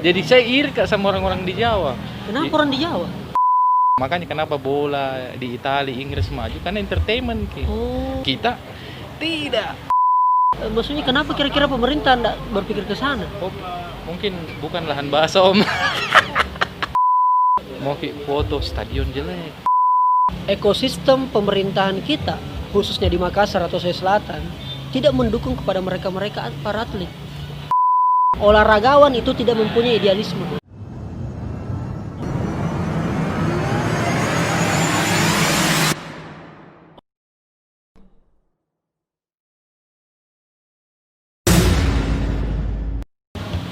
Jadi saya iri Kak sama orang-orang di Jawa. Kenapa orang di Jawa? Makanya kenapa bola di Italia, Inggris maju karena entertainment Ki. Oh, Kita tidak. maksudnya kenapa kira-kira pemerintah enggak berpikir ke sana? Oh, mungkin bukan lahan basah Om. Mau foto stadion jelek. Ekosistem pemerintahan kita, khususnya di Makassar atau Sulawesi Selatan, tidak mendukung kepada mereka-mereka para atlet. Olahragawan itu tidak mempunyai idealisme.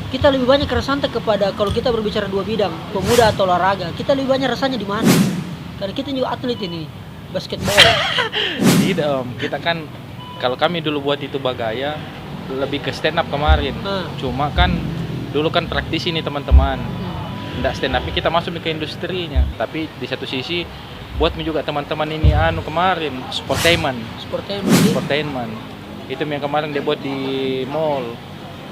Kita lebih banyak rasanya kepada, kalau kita berbicara dua bidang, pemuda atau olahraga, kita lebih banyak rasanya di mana? Karena kita juga atlet ini, basketball. Tidak Om, kita kan kalau kami dulu buat itu Bagaya lebih ke stand up kemarin. Cuma kan dulu kan praktisi nih teman-teman. Nggak stand up kita masuk ke industrinya. Tapi di satu sisi buat juga teman-teman ini kemarin sportainment. Itu yang kemarin dia buat di mall.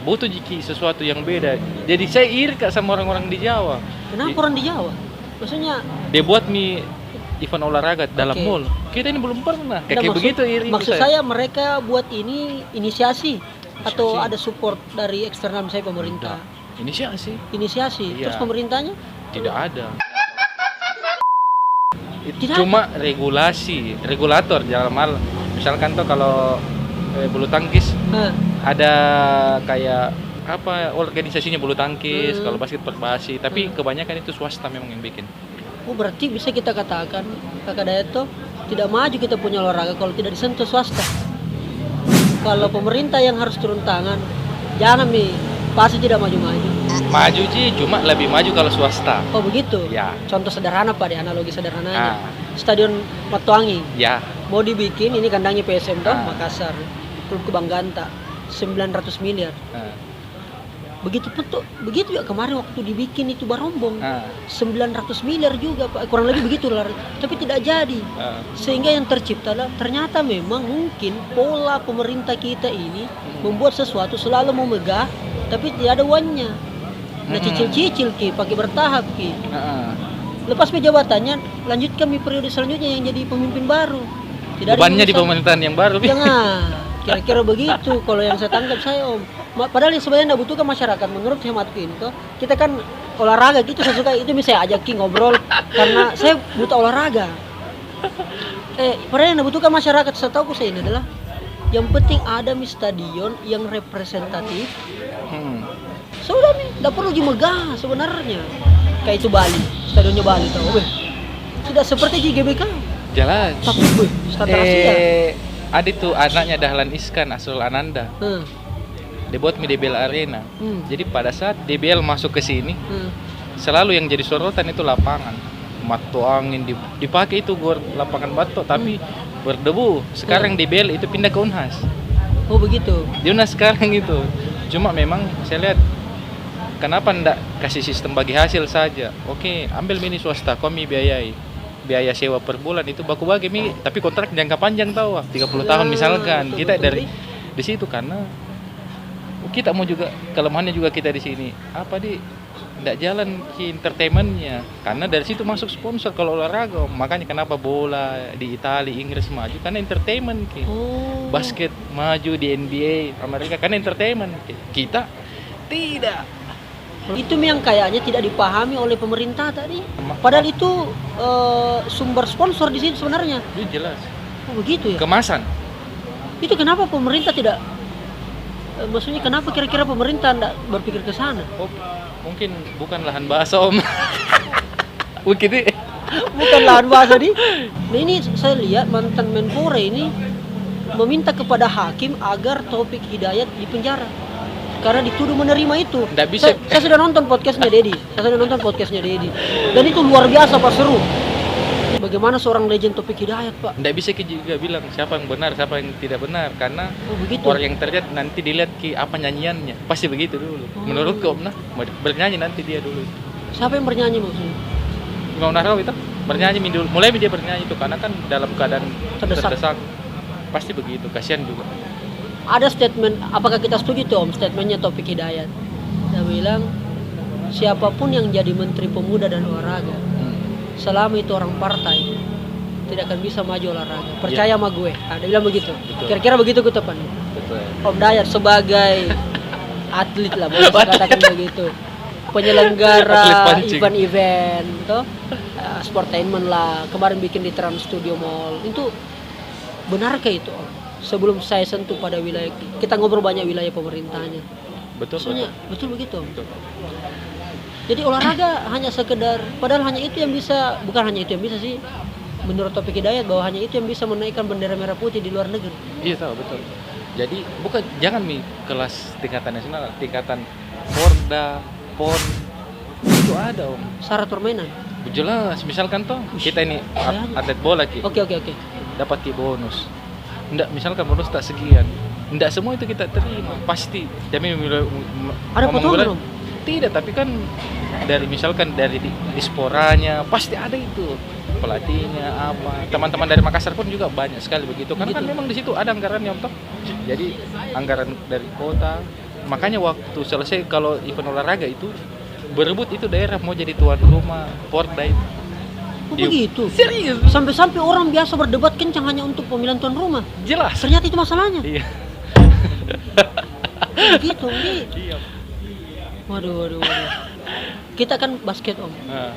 Butuh sesuatu yang beda. Jadi saya iri Kak sama orang-orang di Jawa. Kenapa orang di Jawa? Maksudnya dia buat event olahraga dalam mall. Kita ini belum pernah. Kayak begitu iri. Maksud saya mereka buat ini inisiasi atau ada support dari eksternal misalnya pemerintah. Inisiasi. Iya. Terus pemerintahnya? Tidak ada. Cuma regulator dalam hal misalkan tuh kalau bulu tangkis ada kayak apa organisasinya bulu tangkis, kalau basket Perbasi, tapi kebanyakan itu swasta memang yang bikin. Oh, berarti bisa kita katakan Kakak Dayato tidak maju kita punya olahraga kalau tidak disentuh swasta. Kalau pemerintah yang harus turun tangan, jangan pasti tidak maju-maju. Maju sih, cuma lebih maju kalau swasta. Oh begitu? Ya. Contoh sederhana Pak, analogi sederhananya. Stadion Matuangi. Ya. Mau dibikin, ini kandangnya PSM Makassar. Klub kebanggaan 900 miliar. Begitu ya kemarin waktu dibikin itu Barombong 900 miliar juga Pak, kurang lebih begitu lah, tapi tidak jadi. Sehingga yang tercipta adalah ternyata memang mungkin pola pemerintah kita ini membuat sesuatu selalu mau megah tapi tidak ada uangnya. Nah cicil-cicil pakai bertahap lepas jabatannya lanjutkan periode selanjutnya yang jadi pemimpin baru. Tidak bebannya di pemerintahan yang baru. Jangan. Kira-kira begitu kalau yang saya tangkap saya Om. Padahal yang sebenarnya tidak butuhkan masyarakat menurut hematku itu. Kita kan olahraga gitu, saya suka itu misalnya ajakin ngobrol karena saya butuh olahraga. Padahal yang tidak butuhkan masyarakat setahu saya ini adalah yang penting ada stadion yang representatif. Sudah tidak perlu megah sebenarnya. Kayak itu Bali, stadionnya Bali tahu. Sudah seperti di GBK. Jelas. Tapi standar Asia. Ada tuh anaknya Dahlan Iskan, Asrul Ananda. Dia buat DBL Arena. Jadi pada saat DBL masuk ke sini, selalu yang jadi sorotan itu lapangan. Batu angin dipakai itu lapangan batu, tapi berdebu. Sekarang DBL itu pindah ke Unhas. Oh begitu. Di Unhas sekarang itu. Cuma memang saya lihat kenapa ndak kasih sistem bagi hasil saja. Oke, ambil mini swasta, kami biaya sewa per bulan itu baku bagi tapi kontrak jangka panjang tahu 30 tahun misalkan. Kita dari di situ karena kita mau juga kelemahannya juga kita di sini tidak jalan ke entertainmentnya karena dari situ masuk sponsor kalau olahraga. Makanya kenapa bola di Italia, Inggris maju karena entertainment basket maju di NBA Amerika karena entertainment. Kita tidak. Itu yang kayaknya tidak dipahami oleh pemerintah tadi. Padahal itu sumber sponsor di sini sebenarnya. Itu jelas. Oh begitu ya. Kemasan. Itu kenapa pemerintah tidak? Maksudnya kenapa kira-kira pemerintah tidak berpikir ke sana? Oh, mungkin bukan lahan basah Om. Begitu. Bukan lahan basah nih. Nah ini saya lihat mantan Menpora ini meminta kepada hakim agar Taufik Hidayat dipenjara. Karena dituduh menerima itu. Nggak bisa. Saya sudah nonton podcastnya Dedi. Dan itu luar biasa Pak, seru. Bagaimana seorang legend Taufik Hidayat Pak. Nggak bisa juga bilang siapa yang benar, siapa yang tidak benar. Karena orang yang terlihat nanti dilihat apa nyanyiannya. Pasti begitu dulu. Menurutku Om, bernyanyi nanti dia dulu. Siapa yang bernyanyi maksudnya? Imam Nahrawi itu bernyanyi dulu. Mulai dia bernyanyi itu karena kan dalam keadaan terdesak. Pasti begitu, kasihan juga. Ada statement, apakah kita setuju tuh Om statementnya Taufik Hidayat? Dia bilang siapapun yang jadi Menteri Pemuda dan Olahraga, selama itu orang partai, tidak akan bisa maju olahraga. Percaya sama gue. Ada bilang begitu. Betul. Kira-kira begitu kutepan. Betul. Om Dayat sebagai atlet lah, boleh saya katakan begitu. Penyelenggara Atlet pancing. event-event, toh, sportainment lah. Kemarin bikin di Trans Studio Mall. Itu benarkah itu, Om? Sebelum saya sentuh pada wilayah, kita ngobrol banyak wilayah pemerintahnya. Betul. Maksudnya, betul begitu, Om. Betul. Jadi olahraga hanya sekedar, padahal hanya itu yang bisa, bukan hanya itu yang bisa sih, menurut Taufik Hidayat, bahwa hanya itu yang bisa menaikkan bendera merah putih di luar negeri. Iya tahu betul. Jadi bukan jangan kelas tingkatan nasional, tingkatan Porda, PON itu ada Om. Syarat permainan. Jelas, misalkan toh kita ini atlet bola Ki, Oke. dapat Ki bonus. Nggak, misalkan bonus tak sekian. Nggak semua itu kita terima, pasti. Kami Ada potongan, Om? Tidak, tapi kan dari misalkan dari disporanya pasti ada itu. Pelatihnya apa, teman-teman dari Makassar pun juga banyak sekali begitu karena kan memang di situ ada anggarannya untuk jadi anggaran dari kota. Makanya waktu selesai kalau event olahraga itu berebut itu daerah mau jadi tuan rumah Porda itu. Oh, begitu. Serius? Sampai orang biasa berdebat kencang hanya untuk pemilihan tuan rumah. Jelas. Ternyata itu masalahnya. Iya. Begitu. Iya. Waduh. Kita kan basket, Om. Nah,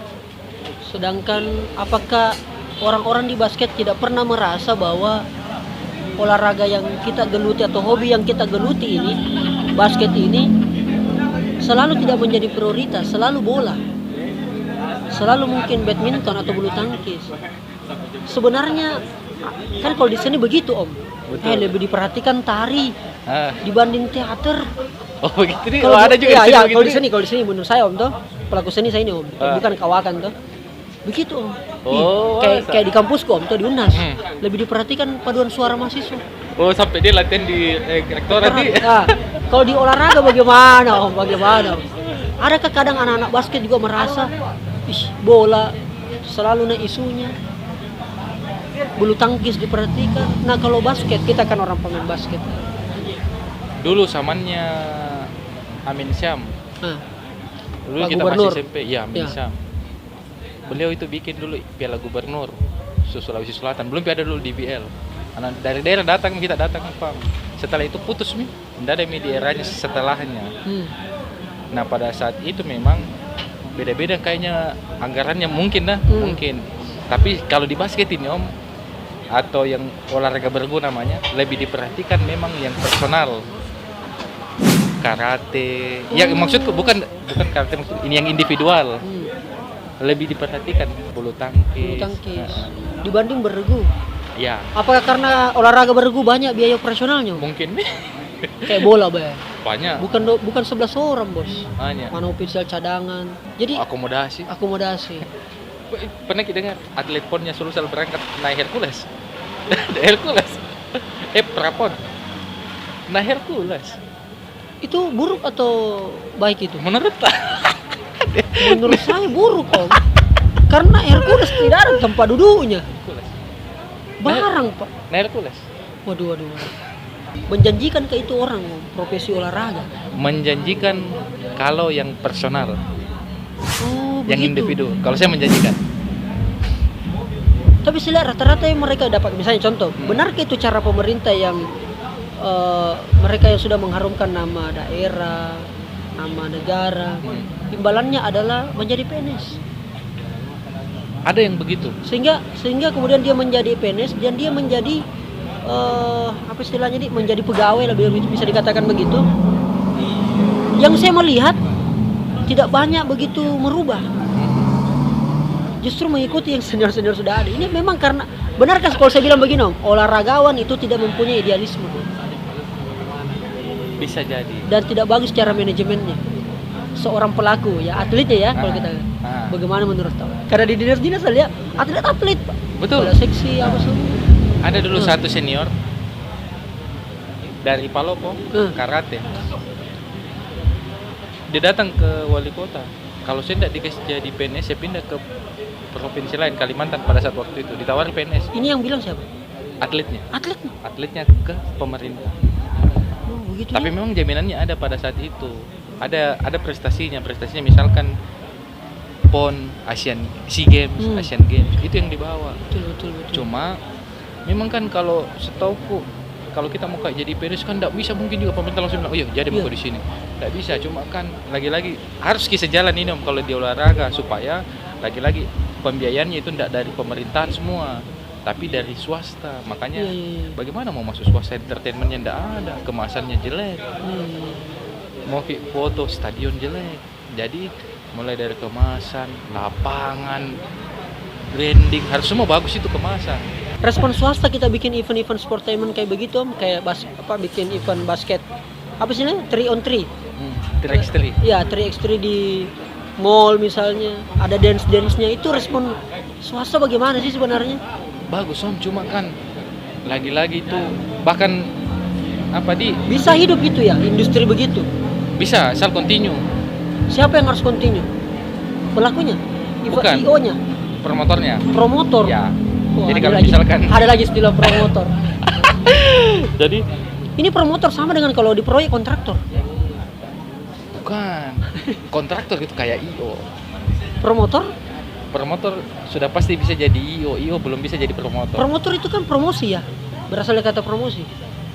Sedangkan apakah orang-orang di basket tidak pernah merasa bahwa olahraga yang kita geluti atau hobi yang kita geluti ini, basket ini, selalu tidak menjadi prioritas, selalu bola, selalu mungkin badminton atau bulu tangkis. Sebenarnya kan kalau di sini begitu, Om. Betul. Lebih diperhatikan tari dibanding teater. Oh begitu nih. Kalau Ada juga ya, begitu. kalau di sini menurut saya, Om, toh pelaku seni saya ini, Om, bukan kawakan toh. Begitu, Om. Oh, Kayak di kampusku, Om, tuh di UNAS. Lebih diperhatikan paduan suara mahasiswa. Oh, sampai dia latihan di rektorat nih. Nah, kalau di olahraga bagaimana, Om? Bagaimana, Om? Adakah kadang anak-anak basket juga merasa, bola selalu naik isunya, bulu tangkis diperhatikan. Nah, kalau basket, kita kan orang pemain basket. Dulu zamannya Amin Syam. Nah, Dulu Pak kita Gubernur. masih SMP, ya Amin Ya. Syam. Beliau itu bikin dulu Piala Gubernur Sulawesi Selatan. Belum ada dulu DBL. Anak dari daerah datang, kita datang Pak. Setelah itu putus nih. Tidak ada di eranya setelahnya. Nah pada saat itu memang beda-beda kayaknya anggarannya mungkin mungkin. Tapi kalau di basket ini Om, atau yang olahraga bergu namanya, lebih diperhatikan memang yang personal. Karate. Ya maksudku bukan karate, ini yang individual. Lebih diperhatikan bulu tangkis. Dibanding bergu. Ya. Apakah karena olahraga bergu banyak biaya operasionalnya? Mungkin Kayak bola, Bay. banyak. Bukan 11 orang, Bos. Banyak. Mana ofisial cadangan. Jadi Akomodasi. Pernah kita dengar atlet ponnya Sulsel berangkat naik Hercules. Hercules. Prapon. Naik Hercules. itu buruk atau baik itu? Menurut Menurut saya buruk, Om. Karena Hercules tidak ada tempat duduknya. Hercules. Barang, Pak. Naik Hercules. Waduh. Menjanjikan ke itu orang, Om, profesi olahraga. Menjanjikan kalau yang personal, Oh, yang begitu. individu. Kalau saya menjanjikan. Tapi saya lihat rata-rata yang mereka dapat, misalnya contoh, benarkah itu cara pemerintah yang mereka yang sudah mengharumkan nama daerah, nama negara, imbalannya adalah menjadi PNS. Ada yang begitu. Sehingga kemudian dia menjadi PNS dan dia menjadi apa istilahnya nih, menjadi pegawai, lebih bisa dikatakan begitu. Yang saya melihat tidak banyak begitu merubah. Justru mengikuti yang senior-senior sudah ada. Ini memang karena, benarkah kalau saya bilang begini, Om, olahragawan itu tidak mempunyai idealisme Bisa jadi. dan tidak bagus cara manajemennya. Seorang pelaku ya, atletnya ya, kalau kita bagaimana menurut tahu? Karena di dinas-dinas saya lihat atlet, Pak. Betul. Bola seksi apa semua. Ada dulu satu senior dari Palopo, karate. Dia datang ke wali kota. Kalau saya tidak dikasih jadi PNS, saya pindah ke provinsi lain, Kalimantan pada saat waktu itu. Ditawari PNS. Ini yang bilang siapa? Atletnya. Atletnya. Atletnya ke pemerintah. Oh, begitu. Tapi Ya? memang jaminannya ada pada saat itu. ada prestasinya misalkan PON, Asian SEA Games, Asian Games itu yang dibawa. Betul. Cuma memang kan kalau setauku kalau kita mau kayak jadi PNS kan enggak bisa, mungkin juga pemerintah langsung bilang, "Oh iya, jadi mau di sini." Enggak bisa, cuma kan lagi-lagi harus kisah jalan ini Om kalau di olahraga supaya lagi-lagi pembiayaannya itu enggak dari pemerintahan semua, tapi dari swasta. Makanya bagaimana mau masuk swasta, entertainmentnya enggak ada, kemasannya jelek. Mau foto stadion jelek. Jadi mulai dari kemasan, lapangan, branding harus semua bagus itu kemasan. Respon swasta kita bikin event-event sportainment kayak begitu Om, kayak bikin event basket. Apa sih namanya? 3-on-3. 3x3. Iya, 3x3 di mall misalnya. Ada dance-nya, itu respon swasta bagaimana sih sebenarnya? Bagus Om, cuma kan lagi-lagi itu bahkan bisa hidup gitu ya, industri begitu. Bisa, asal continue. Siapa yang harus continue? Pelakunya? Bukan. IO-nya? Promotornya. Promotor. Ya. Wah, jadi kalau misalkan ada lagi istilah promotor. Jadi ini promotor sama dengan kalau di proyek kontraktor. Bukan. Kontraktor itu kayak IO. Promotor Sudah pasti bisa jadi IO. IO belum bisa jadi promotor. Promotor itu kan promosi ya. Berasal dari kata promosi.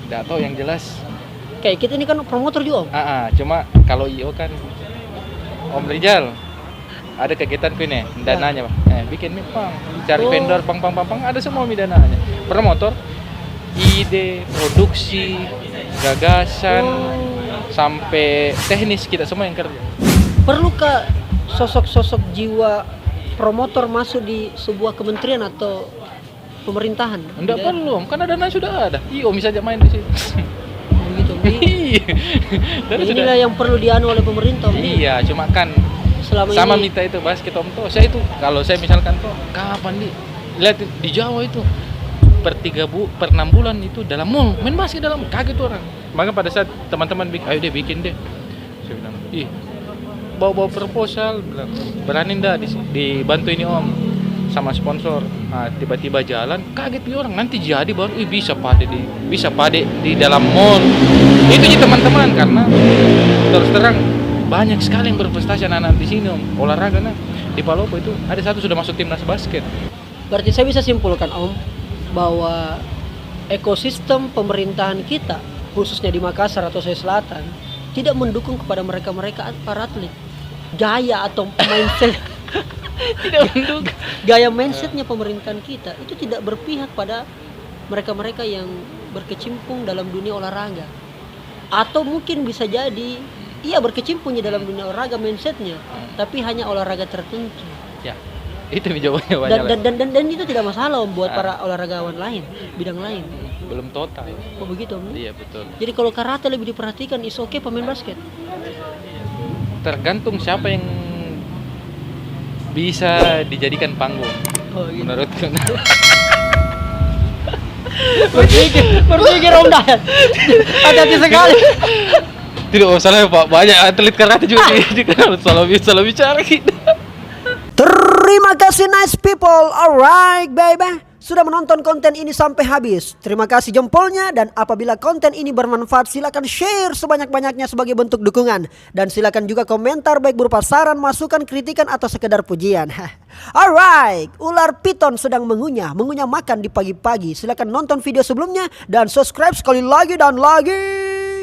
Enggak tahu yang jelas. Kayak kita ini kan promotor juga Om. Cuma kalau IO kan Om Rizal ada kegiatan ini dananya bikin pang cari vendor pang ada semua dananya. Promotor ide, produksi, gagasan sampai teknis kita semua yang kerja. Perlukah sosok-sosok jiwa promotor masuk di sebuah kementerian atau pemerintahan? Enggak perlu, kan dana sudah ada. IO bisa aja main di situ. Begitu. Inilah yang perlu dianu oleh pemerintah. Iya, cuma kan sama minta itu basket Om tuh. Saya itu kalau saya misalkan tuh kapan lihat di Jawa itu per 6 bulan itu dalam mall main basket dalam, kaget tuh orang. Maka pada saat teman-teman ayo deh bikin deh. Saya bilang, bawa proposal, bilang, berani ndak dibantu ini Om sama sponsor. Tiba-tiba jalan, kaget nih orang, nanti jadi baru bisa pade di dalam mall. Itu sih teman-teman, karena terus terang banyak sekali yang berprestasi anak-anak di sini Om. Olahraga di Palopo itu ada satu sudah masuk timnas basket. Berarti saya bisa simpulkan Om bahwa ekosistem pemerintahan kita khususnya di Makassar atau Sulawesi Selatan tidak mendukung kepada mereka para atlet. Gaya atau mindset tidak mendukung. Gaya mindsetnya pemerintahan kita itu tidak berpihak pada mereka-mereka yang berkecimpung dalam dunia olahraga. Atau mungkin bisa jadi berkecimpungnya dalam dunia olahraga mindsetnya, tapi hanya olahraga tertentu. Ya, itu jawabannya. Dan itu tidak masalah Om buat para olahragawan lain, bidang lain. Belum total. Oh begitu Om? Iya betul. Jadi kalau karate lebih diperhatikan, is okay pemain basket? Tergantung siapa yang bisa dijadikan panggung. Oh, gitu. Menurutku. Berpikir Om Dayat. Hati-hati sekali. Tidak masalah Pak, banyak atlet karate juga dikenal salah bicara gitu. Terima kasih nice people, alright baby, sudah menonton konten ini sampai habis. Terima kasih jempolnya, dan apabila konten ini bermanfaat silakan share sebanyak-banyaknya sebagai bentuk dukungan. Dan silakan juga komentar baik berupa saran, masukan, kritikan atau sekedar pujian. Alright, ular piton sedang mengunyah makan di pagi-pagi. Silakan nonton video sebelumnya dan subscribe sekali lagi dan lagi.